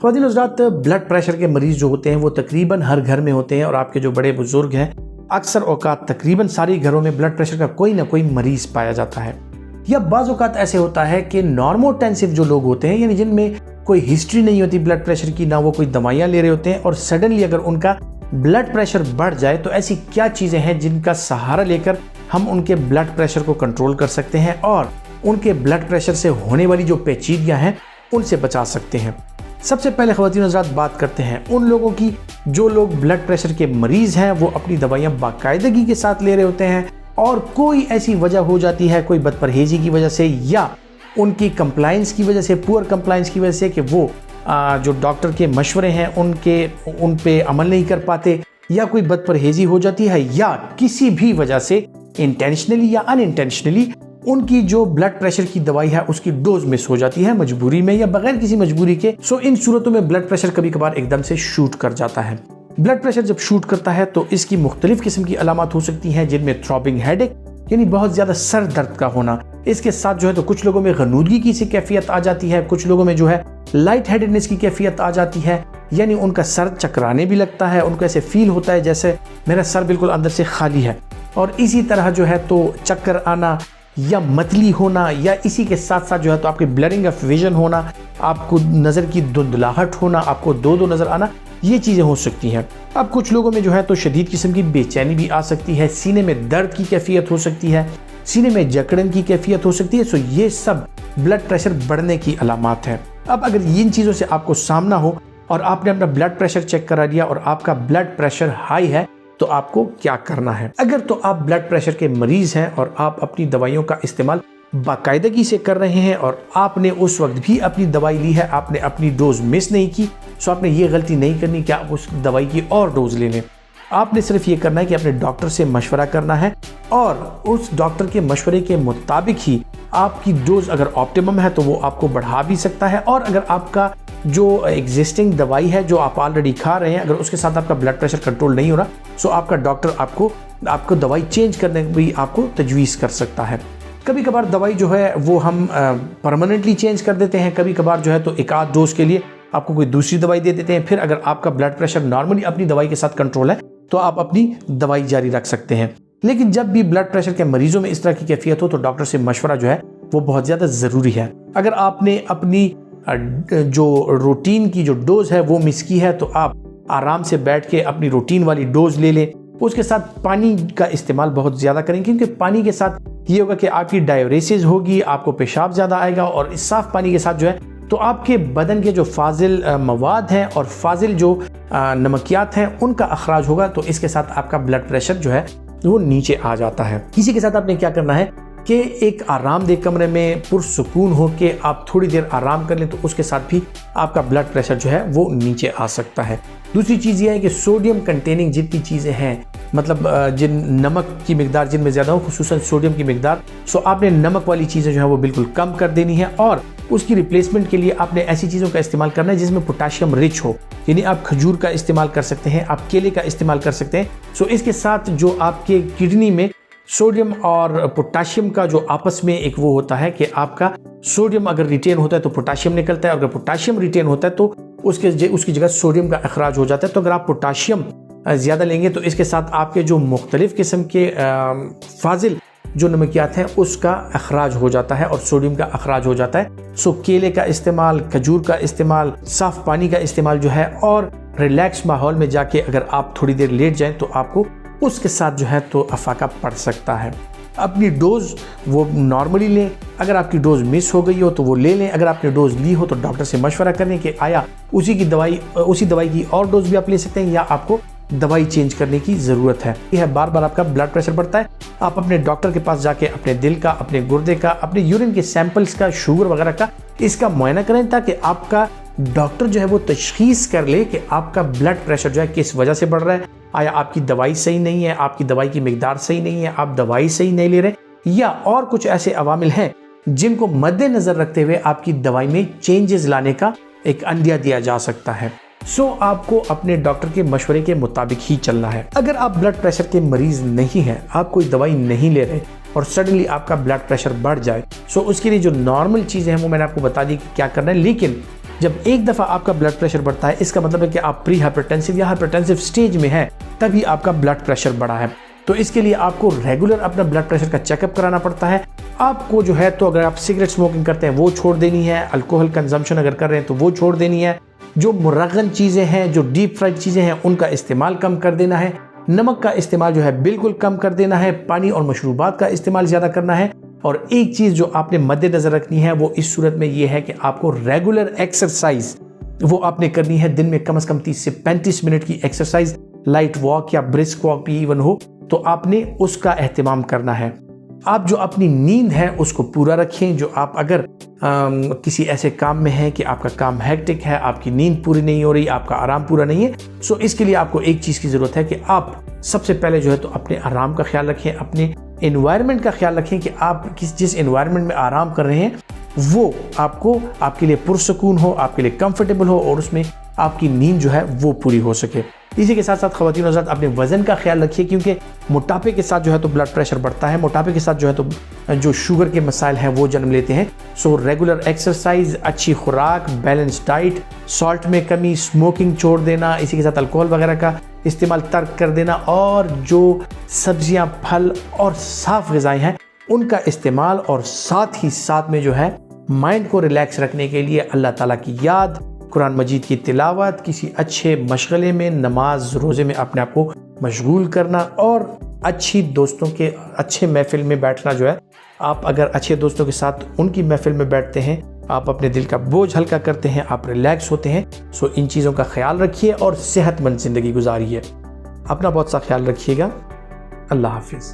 ख्वातीन हज़रात, blood pressure के मरीज़ जो होते हैं वो तकरीबन हर घर में होते हैं और आपके जो बड़े बुजुर्ग हैं अक्सर औकात तकरीबन सारे घरों में ब्लड प्रेशर का कोई ना कोई मरीज़ पाया जाता है। या बाज़ औकात ऐसे होता है कि नॉर्मोटेंसिव जो लोग होते हैं, यानी जिनमें कोई हिस्ट्री नहीं होती ब्लड प्रेशर की, ना वो कोई दवाइयाँ ले रहे होते हैं, और सडनली अगर उनका ब्लड प्रेशर बढ़ जाए तो ऐसी क्या चीज़ें हैं जिनका सहारा लेकर हम उनके ब्लड प्रेशर को कंट्रोल कर सकते हैं और उनके ब्लड प्रेशर से होने वाली जो पेचीदगियाँ हैं उनसे बचा सकते हैं। सबसे पहले ख्वातीन हज़रात बात करते हैं उन लोगों की जो लोग ब्लड प्रेशर के मरीज़ हैं, वो अपनी दवाइयाँ बाकायदगी के साथ ले रहे होते हैं और कोई ऐसी वजह हो जाती है, कोई बदपरहेज़ी की वजह से या उनकी कंप्लाइंस की वजह से, पुअर कंप्लाइंस की वजह से, कि वो जो डॉक्टर के मशवरे हैं उन पे अमल नहीं कर पाते, या कोई बदपरहेज़ी हो जाती है, या किसी भी वजह से इंटेंशनली या अनइंटेंशनली उनकी जो ब्लड प्रेशर की दवाई है उसकी डोज मिस हो जाती है, मजबूरी में या बगैर किसी मजबूरी के। सो इन सूरतों में ब्लड प्रेशर कभी कभार एकदम से शूट कर जाता है। ब्लड प्रेशर जब शूट करता है तो इसकी मुख्तलिफ किस्म की अलामत हो सकती हैं, जिनमें थ्रॉबिंग हेडेक यानी बहुत ज़्यादा सर दर्द का होना, इसके साथ जो है तो कुछ लोगों में गनूदगी की सी कैफियत आ जाती है, कुछ लोगों में जो है लाइट हेडेडनेस की कैफियत आ जाती है, यानी उनका सर चकराने भी लगता है, उनको ऐसे फील होता है जैसे मेरा सर बिल्कुल अंदर से खाली है। और इसी तरह जो है तो चक्कर आना या मतली होना, या इसी के साथ साथ जो है तो आपकी ब्लरिंग ऑफ विजन होना, आपको नज़र की धुंधलाहट होना, आपको दो नज़र आना, ये चीज़ें हो सकती हैं। अब कुछ लोगों में जो है तो शदीद किस्म की बेचैनी भी आ सकती है, सीने में दर्द की कैफियत हो सकती है, सीने में जकड़न की कैफियत हो सकती है। सो ये सब ब्लड प्रेशर बढ़ने की अलामात है। अब अगर इन चीज़ों से आपको सामना हो और आपने अपना ब्लड प्रेशर चेक करा लिया और आपका ब्लड प्रेशर हाई है, तो आपको क्या करना है। अगर तो आप ब्लड प्रेशर के मरीज हैं और आप अपनी दवाइयों का इस्तेमाल बाकायदगी से कर रहे हैं और आपने उस वक्त भी अपनी दवाई ली है, आपने अपनी डोज मिस नहीं की, सो आपने ये गलती नहीं करनी कि आप उस दवाई की और डोज ले लें। आपने सिर्फ ये करना है कि अपने डॉक्टर से मशवरा करना है और उस डॉक्टर के मशवरे के मुताबिक ही आपकी डोज अगर ऑप्टिमम है तो वो आपको बढ़ा भी सकता है, और अगर आपका जो एग्जिस्टिंग दवाई है जो आप ऑलरेडी खा रहे हैं, अगर उसके साथ आपका ब्लड प्रेशर कंट्रोल नहीं हो रहा, सो आपका डॉक्टर आपको दवाई चेंज करने भी आपको तजवीज़ कर सकता है। कभी कभार दवाई जो है वो हम परमानेंटली चेंज कर देते हैं, कभी कभार जो है तो एक आध डोज के लिए आपको कोई दूसरी दवाई दे देते हैं। फिर अगर आपका ब्लड प्रेशर नॉर्मली अपनी दवाई के साथ कंट्रोल है तो आप अपनी दवाई जारी रख सकते हैं। लेकिन जब भी ब्लड प्रेशर के मरीजों में इस तरह की कैफियत हो तो डॉक्टर से मशवरा जो है वो बहुत ज़्यादा ज़रूरी है। अगर आपने अपनी जो रूटीन की जो डोज है वो मिस की है तो आप आराम से बैठ के अपनी रूटीन वाली डोज ले लें। उसके साथ पानी का इस्तेमाल बहुत ज़्यादा करें, क्योंकि पानी के साथ ये होगा कि आपकी डायरेसिस होगी, आपको पेशाब ज़्यादा आएगा, और इस साफ़ पानी के साथ जो है तो आपके बदन के जो फाजिल मवाद हैं और फाजिल जो नमकियात हैं उनका अखराज होगा, तो इसके साथ आपका ब्लड प्रेशर जो है वो नीचे आ जाता है। इसी के साथ आपने क्या करना है कि एक आरामदेह कमरे में पुरसुकून हो के आप थोड़ी देर आराम कर लें, तो उसके साथ भी आपका ब्लड प्रेशर जो है वो नीचे आ सकता है। दूसरी चीज़ ये है कि सोडियम कंटेनिंग जितनी चीज़ें हैं, मतलब जिन नमक की मिकदार जिनमें ज़्यादा हो, खुसूसन सोडियम की मिकदार, सो आपने नमक वाली चीज़ें जो है वो बिल्कुल कम कर देनी है, और उसकी रिप्लेसमेंट के लिए आपने ऐसी चीज़ों का इस्तेमाल करना है जिसमें पोटाशियम रिच हो, यानी आप खजूर का इस्तेमाल कर सकते हैं, आप केले का इस्तेमाल कर सकते हैं। सो इसके साथ जो आपके किडनी में सोडियम और पोटाशियम का जो आपस में एक वो होता है कि आपका सोडियम अगर रिटेन होता है तो पोटाशियम निकलता है, अगर पोटाशियम रिटेन होता है तो उसकी जगह सोडियम का अखराज हो जाता है। तो अगर आप पोटाशियम ज़्यादा लेंगे तो इसके साथ आपके जो मुख्तलिफ किस्म के फाजिल जो नमकियात हैं उसका अखराज हो जाता है और सोडियम का अखराज हो जाता है। सो केले का इस्तेमाल, खजूर का इस्तेमाल, साफ़ पानी का इस्तेमाल जो है, और रिलैक्स माहौल में जाके अगर आप थोड़ी देर लेट जाएं तो आपको उसके साथ जो है तो अफाका पड़ सकता है। अपनी डोज वो नॉर्मली लें, अगर आपकी डोज मिस हो गई हो तो वो ले लें, अगर आपने डोज ली हो तो डॉक्टर से मशवरा करें कि आया उसी दवाई की और डोज भी आप ले सकते हैं या आपको दवाई चेंज करने की ज़रूरत है। यह बार बार आपका ब्लड प्रेशर बढ़ता है, आप अपने डॉक्टर के पास जाके अपने दिल का, अपने गुर्दे का, अपने यूरिन के सैंपल्स का, शुगर वगैरह का इसका मुआयना करें, ताकि आपका डॉक्टर जो है वो तशखीस कर ले कि आपका ब्लड प्रेशर जो है किस वजह से बढ़ रहा है। आया आपकी दवाई सही नहीं है, आपकी दवाई की मिकदार सही नहीं है, आप दवाई सही नहीं ले रहे, या और कुछ ऐसे अवामिल हैं जिनको मद्देनज़र रखते हुए आपकी दवाई में चेंजेस लाने का एक अंदिया दिया जा सकता है। सो आपको अपने डॉक्टर के मशवरे के मुताबिक ही चलना है। अगर आप ब्लड प्रेशर के मरीज नहीं हैं, आप कोई दवाई नहीं ले रहे और सडनली आपका ब्लड प्रेशर बढ़ जाए, सो उसके लिए जो नॉर्मल चीज़ें हैं वो मैंने आपको बता दी कि क्या करना है। लेकिन जब एक दफ़ा आपका ब्लड प्रेशर बढ़ता है, इसका मतलब है कि आप प्री हाइपरटेंसिव या हाइपरटेंसिव स्टेज में है, तभी आपका ब्लड प्रेशर बढ़ा है। तो इसके लिए आपको रेगुलर अपना ब्लड प्रेशर का चेकअप कराना पड़ता है। आपको जो है तो अगर आप सिगरेट स्मोकिंग करते हैं वो छोड़ देनी है, अल्कोहल कंजम्पशन अगर कर रहे हैं तो वो छोड़ देनी है, जो मुरगन चीज़ें हैं, जो डीप फ्राइड चीज़ें हैं, उनका इस्तेमाल कम कर देना है, नमक का इस्तेमाल जो है बिल्कुल कम कर देना है, पानी और मशरूबात का इस्तेमाल ज़्यादा करना है। और एक चीज़ जो आपने मद्देनज़र रखनी है वो इस सूरत में ये है कि आपको रेगुलर एक्सरसाइज वो आपने करनी है। दिन में कम से कम 30 से 35 मिनट की एक्सरसाइज, लाइट वॉक या ब्रिस्क वॉक भी इवन हो तो आपने उसका एहतमाम करना है। आप जो अपनी नींद है उसको पूरा रखें। जो आप अगर किसी ऐसे काम में हैं कि आपका काम हेक्टिक है, आपकी नींद पूरी नहीं हो रही, आपका आराम पूरा नहीं है, सो इसके लिए आपको एक चीज़ की ज़रूरत है कि आप सबसे पहले जो है तो अपने आराम का ख्याल रखें, अपने एनवायरनमेंट का ख्याल रखें कि आप जिस एनवायरनमेंट में आराम कर रहे हैं वो आपके लिए पुरसकून हो, आपके लिए कंफर्टेबल हो और उसमें आपकी नींद जो है वो पूरी हो सके। इसी के साथ साथ ख़वातीन हज़रात अपने वज़न का ख्याल रखिए, क्योंकि मोटापे के साथ जो है तो ब्लड प्रेशर बढ़ता है, मोटापे के साथ जो है तो जो शुगर के मसाइल हैं वो जन्म लेते हैं। सो रेगुलर एक्सरसाइज, अच्छी खुराक, बैलेंस डाइट, सॉल्ट में कमी, स्मोकिंग छोड़ देना, इसी के साथ अल्कोहल वगैरह का इस्तेमाल तर्क कर देना और जो सब्जियां, फल और साफ़ ग़िज़ाएँ हैं उनका इस्तेमाल, और साथ ही साथ में जो है माइंड को रिलैक्स रखने के लिए अल्लाह ताला की याद, कुरान मजीद की तिलावत, किसी अच्छे मशगले में, नमाज रोज़े में अपने आप को मशगूल करना और अच्छी दोस्तों के अच्छे महफिल में बैठना जो है। आप अगर अच्छे दोस्तों के साथ उनकी महफिल में बैठते हैं, आप अपने दिल का बोझ हल्का करते हैं, आप रिलैक्स होते हैं। सो इन चीज़ों का ख्याल रखिए और सेहतमंद ज़िंदगी गुजारिए। अपना बहुत सा ख्याल रखिएगा। अल्लाह हाफिज़।